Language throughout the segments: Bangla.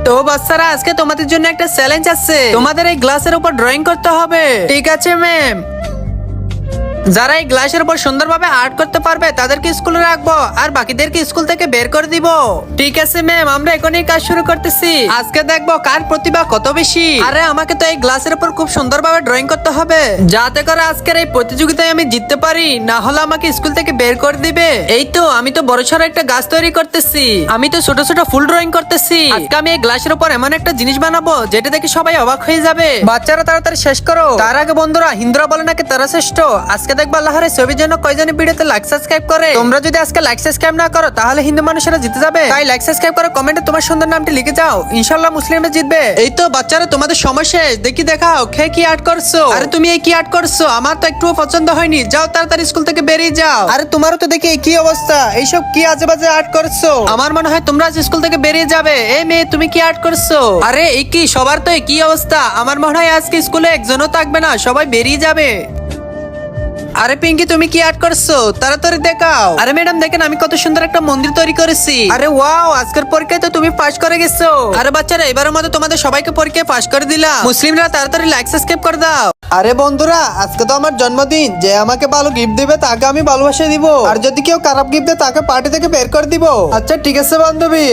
তো বাচ্চারা আজকে তোমাদের জন্য একটা চ্যালেঞ্জ আছে, তোমাদের এই গ্লাসের উপর ড্রয়িং করতে হবে। ঠিক আছে ম্যাম? যারা এই গ্লাসের উপর সুন্দরভাবে আর্ট করতে পারবে তাদেরকে স্কুলে রাখবো, আর বাকিদেরকে স্কুল থেকে বের করে দিব। ঠিক আছে ম্যাম, আমরা এখনই কাজ শুরু করতেছি। আজকে দেখবো কার প্রতিভা কত বেশি। আরে আমাকে তো এই গ্লাসের উপর খুব সুন্দরভাবে ড্রয়িং করতে হবে, যাতে করে আজকের এই প্রতিযোগিতায় আমি জিততে পারি, না হলে আমাকে স্কুল থেকে বের করে দিবে। এই তো আমি তো বড়সড় একটা গাছ তৈরি করতেছি, আমি তো ছোট ছোট ফুল ড্রয়িং করতেছি। আজকে আমি এই গ্লাসের উপর এমন একটা জিনিস বানাবো যেটা দেখে সবাই অবাক হয়ে যাবে। বাচ্চারা তাড়াতাড়ি শেষ করো। তার আগে বন্ধুরা, হিন্দুরা বলে নাকি তারা শ্রেষ্ঠ। আজকে দেখবো আল্লাহর ছবির জন্য কয়জনের ভিডিওতে লাইক সাবস্ক্রাইব করে। তোমরা যদি আজকে লাইক সাবস্ক্রাইব না করো তাহলে হিন্দু মানুষেরা জিতে যাবে। তাই লাইক সাবস্ক্রাইব করে কমেন্টে তোমার সুন্দর নামটি লিখে যাও, ইনশাআল্লাহ মুসলিমরা জিতবে। এই তো বাচ্চারা, তোমাদের সময় শেষ, দেখি দেখাও কে কি আর্ট করছো। আরে তুমি এই কি আর্ট করছো? আমার তো একটু পছন্দ হয়নি, যাও তাড়াতাড়ি স্কুল থেকে বেরিয়ে যাও। আরে তোমারও তো দেখি কি অবস্থা, এইসব কি আজে বাজে আর্ট করছো। আমার মনে হয় তোমরা আজ স্কুল থেকে বেরিয়ে যাবে। এই মেয়ে, তুমি কি আর্ট করছো? আরে এই কি, সবার তো একই অবস্থা। আমার মনে হয় আজকে স্কুলে একজনও থাকবে না, সবাই বেরিয়ে যাবে। আরে পিঙ্কি, তুমি কি আর্ট করছো? তাড়াতাড়ি দেখাও। আরে ম্যাডাম দেখেন, আমি কত সুন্দর একটা মন্দির তৈরি করেছি। আরে ওয়াও, আজকের পরীক্ষায় তো তুমি পাস করে গেছো। আরে বাচ্চারা, এবারের মতো তোমাদের সবাইকে পরীক্ষায় পাস করে দিলাম। মুসলিমরা তাড়াতাড়ি লাইক সাবস্ক্রাইব করে দাও। আরে বন্ধুরা, আজকে তো আমার জন্মদিন, যে আমাকে ভালো গিফট দিবে তাকে আমি ভালোবাসা দিব, আর যদি কেউ খারাপ গিফট দেয় তাকে পার্টি থেকে বের করে দিব। আচ্ছা ঠিক আছে বান্ধবী।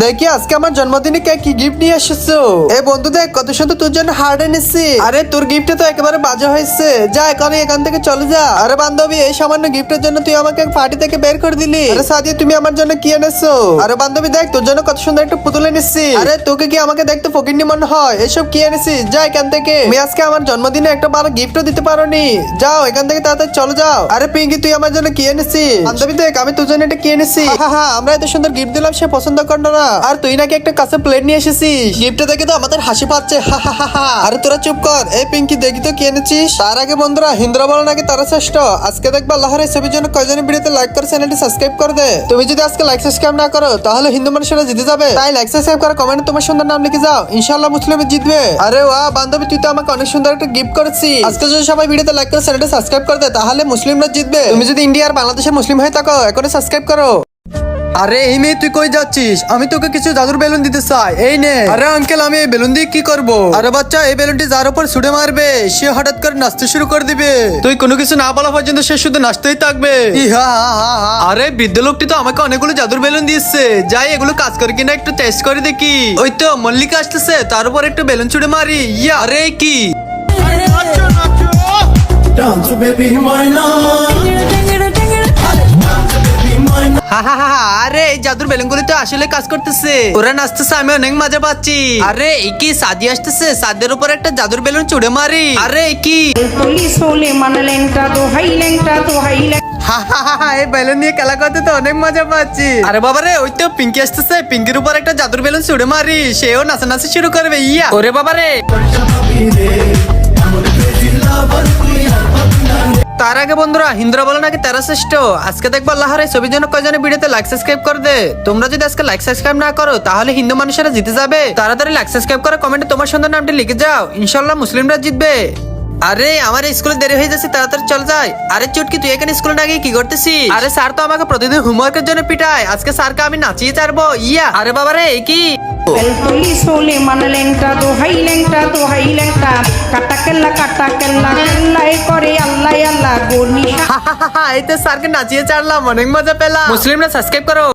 দেখি আজকে আমার জন্মদিনে কে কি গিফট নিয়ে এসেছো। এই বন্ধু দেখ, কত সুন্দর তোর জন্য হার্ট এনেছি। আরে তোর গিফটে তো একেবারে বাজে হয়েছে, যা এখান থেকে চলে যা। আরে বান্ধবী, এই সামান্য গিফটের জন্য তুই আমাকে পার্টি থেকে বের করে দিলি। আরে সাদিয়া, তুমি আমার জন্য কি এনেছো? আরে বান্ধবী দেখ, তোর জন্য কত সুন্দর একটা পুতুল এনেছি। আরে তোকে কি আমাকে দেখতে ফকিন্নি মনে হয়? এসব কি এনেছিস, যা এখান থেকে। আমি আজকে আমার জন্মদিনে একটা ভালো গিফটও দিতে পারোনি, যাও এখান থেকে তাড়াতাড়ি চলে যাও। আরে পিঙ্কি, তুই আমার জন্য কি এনেছিস? বান্ধবী দেখ, আমি তোর জন্য এটা কি এনেছি। হ্যাঁ, আমরা এত সুন্দর গিফট দিলাম, সে পছন্দ করলো না। আর তুই নাকি একটা কাছে প্লেট নিয়ে এসেছিস, গিফটটা দেখে তো আমাদের হাসি পাচ্ছে। আরে তোরা চুপ কর। এই পিঙ্কি, দেখি তো কি এনেছিস। তার আগে বন্ধুরা, হিন্দুরা বলে নাকি তারা শ্রেষ্ঠ। আজকে দেখবা আল্লাহর এই ছবির জন্য কয়জনের ভিডিওতে লাইক করে চ্যানেলটি সাবস্ক্রাইব করে দে। তুমি যদি আজকে লাইক সাবস্ক্রাইব না করো তাহলে হিন্দু মানুষেরা জিতে যাবে। তাই লাইক সাবস্ক্রাইব করে কমেন্টে তোমার সুন্দর নাম লিখে যাও, ইনশাআল্লাহ মুসলিম জিতবে। আরে ওয়াও বান্ধবী, তুই তো আমাকে অনেক সুন্দর একটা গিফট করেছিস। আজকে যদি সবাই ভিডিওতে লাইক করে চ্যানেলটি সাবস্ক্রাইব করে দে তাহলে মুসলিমরা জিতবে। তুমি যদি ইন্ডিয়া আর বাংলাদেশের মুসলিম হয়ে থাকো এখনই সাবস্ক্রাইব করো। আরে এই মেয়ে, তুই কই যাচ্ছিস? আমি তোকে কিছু জাদুর বেলুন দিতে চাই, এই নে। আরে আঙ্কেল, আমি এই বেলুন দিয়ে কি করব? আরে বাচ্চা, এই বেলুনটি যার উপর ছুড়ে মারবে সে হঠাৎ করে নাচতে শুরু করে দিবে। তুই কোনো কিছু না বলা পর্যন্ত সে শুধু নাচতেই থাকবে। আরে বৃদ্ধ লোকটি তো আমাকে অনেকগুলো জাদুর বেলুন দিয়েছে, যাই এগুলো কাজ করে কিনা একটু টেস্ট করে দেখি। ওই তো মল্লিকা আসতেছে, তার উপর একটু বেলুন ছুড়ে মারি। ইয়া, আরে কি Dance baby why not? আরে এই জাদুর বেলুনগুলি তো আসলে কাজ করতেছে, ওরা নাচতেছে, আমি অনেক মজা পাচ্ছি। আরে এই কি, সাদি আসতেছে, সাদের উপর একটা জাদুর বেলুন ছুড়ে মারি। আরে এই কি, এই বেলুন নিয়ে খেলা করতে তো অনেক মজা পাচ্ছি। আরে বাবা রে, ওই তো পিঙ্কি আসতেছে, পিঙ্কির উপর একটা জাদুর বেলুন ছুড়ে মারি, সেও নাচানাচি শুরু করবে। ইয়া, ওরে বাবা রে। তার আগে বন্ধুরা, হিন্দুরা বলে নাকি তারা শ্রেষ্ঠ। আজকে দেখবো আল্লাহর এই ছবির জন্য কয়জনের ভিডিওতে লাইক সাবস্ক্রাইব করে দে। তোমরা যদি আজকে লাইক সাবস্ক্রাইব না করো তাহলে হিন্দু মানুষেরা জিতে যাবে। তাড়াতাড়ি লাইক সাবস্ক্রাইব করে কমেন্টে তোমার সুন্দর নামটি লিখে যাও, ইনশাআল্লাহ মুসলিমরা জিতবে। আরে আমার স্কুলে দেরি হয়ে যাচ্ছে, তাড়াতাড়ি চল যাই। আরে চুটকি, তুই এখানে স্কুলে না গিয়ে কি করতেছিস? আরে স্যার তো আমাকে প্রতিদিন হোমওয়ার্কের জন্য পিটায়, আজকে স্যারকে আমি নাচিয়ে ছাড়বো। ইয়া, আরে বাবা রে, কি এই তো স্যারকে নাচিয়ে ছাড়লাম, অনেক মজা পেলাম। মুসলিমরা সাবস্ক্রাইব করো।